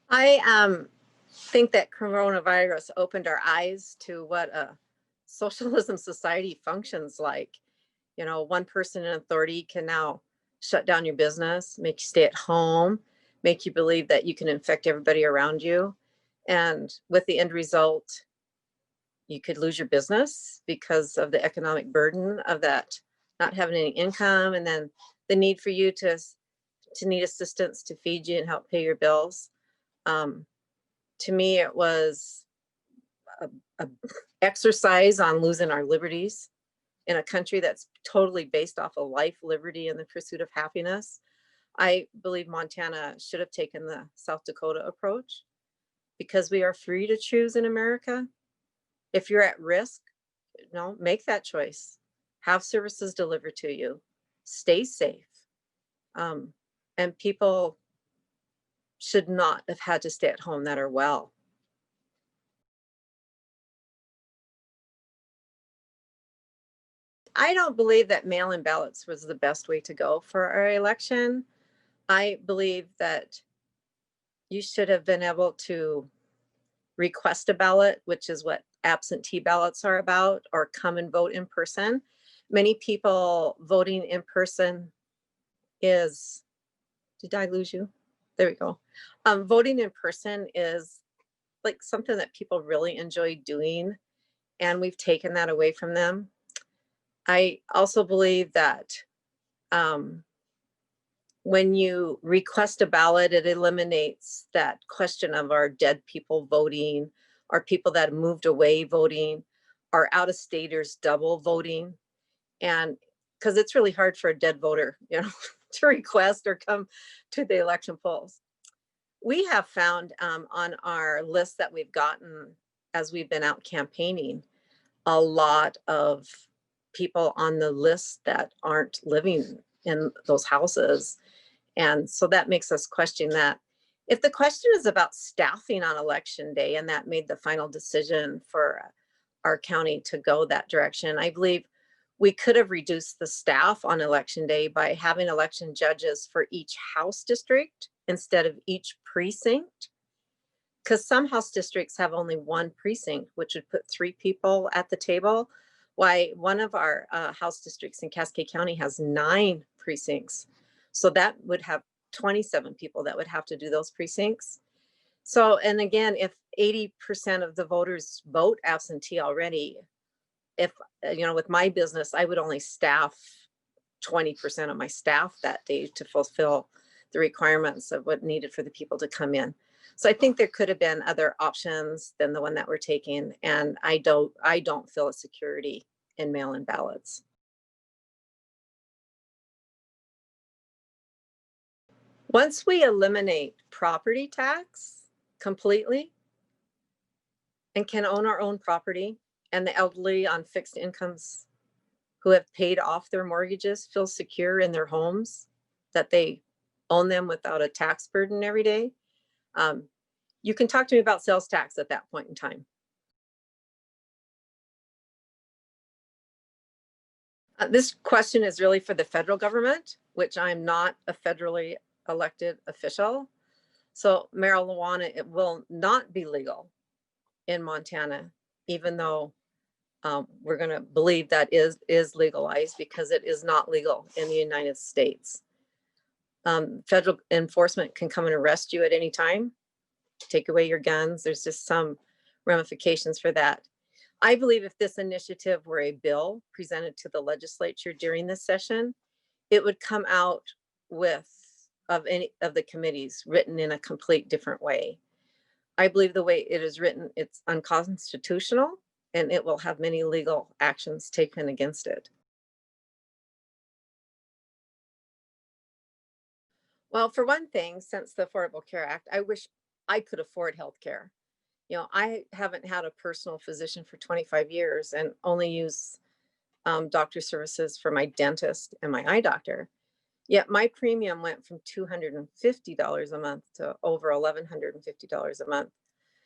I think that coronavirus opened our eyes to what a socialism society functions like. You know, one person in authority can now shut down your business, make you stay at home, make you believe that you can infect everybody around you. And with the end result, you could lose your business because of the economic burden of that, not having any income, and then the need for you to need assistance to feed you and help pay your bills. Um, to me, it was a exercise on losing our liberties in a country that's totally based off of life, liberty, and the pursuit of happiness. I believe Montana should have taken the South Dakota approach because we are free to choose in America. If you're at risk, make that choice. Have services delivered to you. Stay safe. Um, and people should not have had to stay at home that are well. I don't believe that mail-in ballots was the best way to go for our election. I believe that you should have been able to request a ballot, which is what absentee ballots are about, or come and vote in person. Many people voting in person is, did I lose you? There we go. Voting in person is like something that people really enjoy doing, and we've taken that away from them. I also believe that when you request a ballot, it eliminates that question of our dead people voting, or people that moved away voting, or out-of-staters double voting. And because it's really hard for a dead voter, to request or come to the election polls. We have found on our list that we've gotten as we've been out campaigning, a lot of people on the list that aren't living in those houses. And so that makes us question that. If the question is about staffing on election day, and that made the final decision for our county to go that direction, I believe we could have reduced the staff on election day by having election judges for each House district instead of each precinct. Because some House districts have only one precinct, which would put 3 people at the table. Why one of our House districts in Cascade County has 9 precincts. So that would have 27 people that would have to do those precincts. So, and again, if 80% of the voters vote absentee already, if, with my business, I would only staff 20% of my staff that day to fulfill the requirements of what needed for the people to come in. So I think there could have been other options than the one that we're taking. And I don't feel a security in mail-in ballots. Once we eliminate property tax completely and can own our own property, and the elderly on fixed incomes who have paid off their mortgages feel secure in their homes, that they own them without a tax burden every day, you can talk to me about sales tax at that point in time. This question is really for the federal government, which I'm not a federally elected official. So marijuana, it will not be legal in Montana, even though we're going to believe that is legalized, because it is not legal in the United States. Federal enforcement can come and arrest you at any time, take away your guns. There's just some ramifications for that. I believe if this initiative were a bill presented to the legislature during this session, it would come out with any of the committees written in a complete different way. I believe the way it is written, it's unconstitutional, and it will have many legal actions taken against it. Well, for one thing, since the Affordable Care Act, I wish I could afford health care. I haven't had a personal physician for 25 years and only use doctor services for my dentist and my eye doctor. Yet my premium went from $250 a month to over $1,150 a month.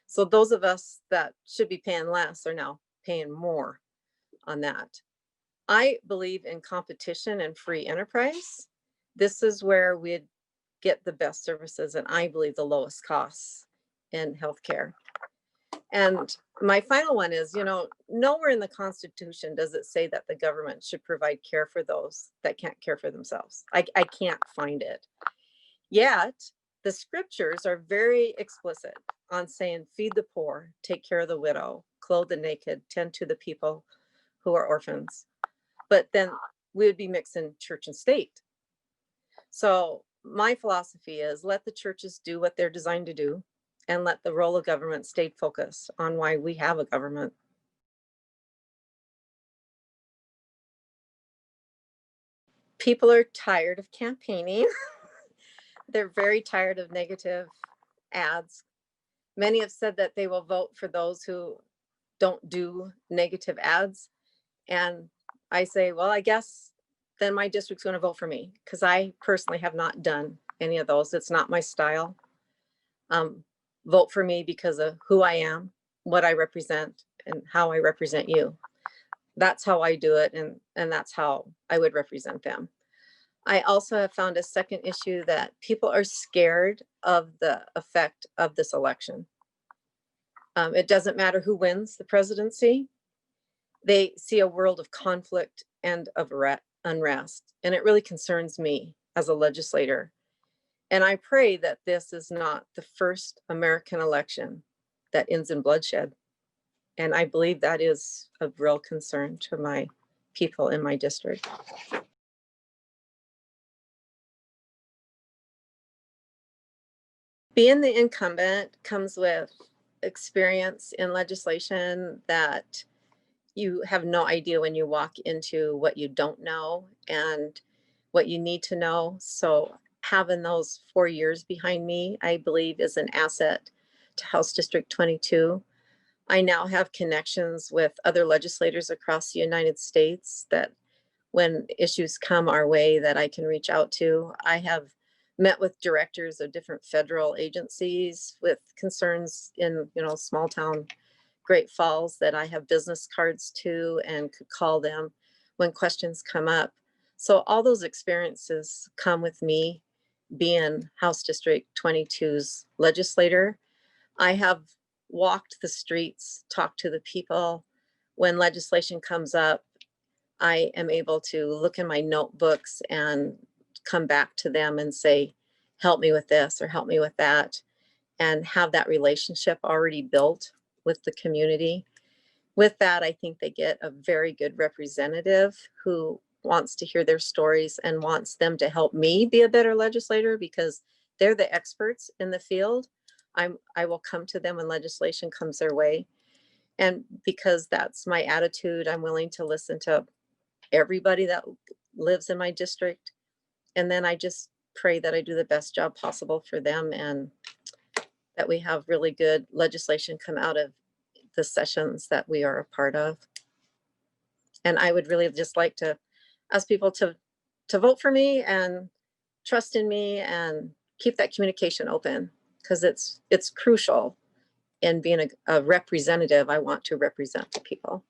So those of us that should be paying less are now paying more on that. I believe in competition and free enterprise. This is where we'd get the best services, and I believe the lowest costs. in healthcare. And my final one is, nowhere in the Constitution does it say that the government should provide care for those that can't care for themselves. I can't find it. Yet, the scriptures are very explicit on saying, feed the poor, take care of the widow, clothe the naked, tend to the people who are orphans. But then we would be mixing church and state. So my philosophy is let the churches do what they're designed to do and let the role of government stay focused on why we have a government. People are tired of campaigning. They're very tired of negative ads. Many have said that they will vote for those who don't do negative ads. And I say, well, I guess then my district's going to vote for me because I personally have not done any of those. It's not my style. Vote for me because of who I am, what I represent, and how I represent you. That's how I do it, and that's how I would represent them. I also have found a second issue that people are scared of the effect of this election. It doesn't matter who wins the presidency. They see a world of conflict and of unrest, and it really concerns me as a legislator. And I pray that this is not the first American election that ends in bloodshed. And I believe that is of real concern to my people in my district. Being the incumbent comes with experience in legislation that you have no idea when you walk into what you don't know and what you need to know. So having those 4 years behind me, I believe, is an asset to House District 22. I now have connections with other legislators across the United States that when issues come our way that I can reach out to. I have met with directors of different federal agencies with concerns in, small town Great Falls that I have business cards to and could call them when questions come up. So all those experiences come with me being House District 22's legislator. I have walked the streets, talked to the people. When legislation comes up, I am able to look in my notebooks and come back to them and say, help me with this or help me with that, and have that relationship already built with the community. With that, I think they get a very good representative who wants to hear their stories and wants them to help me be a better legislator because they're the experts in the field. I will come to them when legislation comes their way. And because that's my attitude, I'm willing to listen to everybody that lives in my district. And then I just pray that I do the best job possible for them and that we have really good legislation come out of the sessions that we are a part of. And I would really just like to ask people to vote for me and trust in me and keep that communication open because it's crucial in being a representative. I want to represent the people.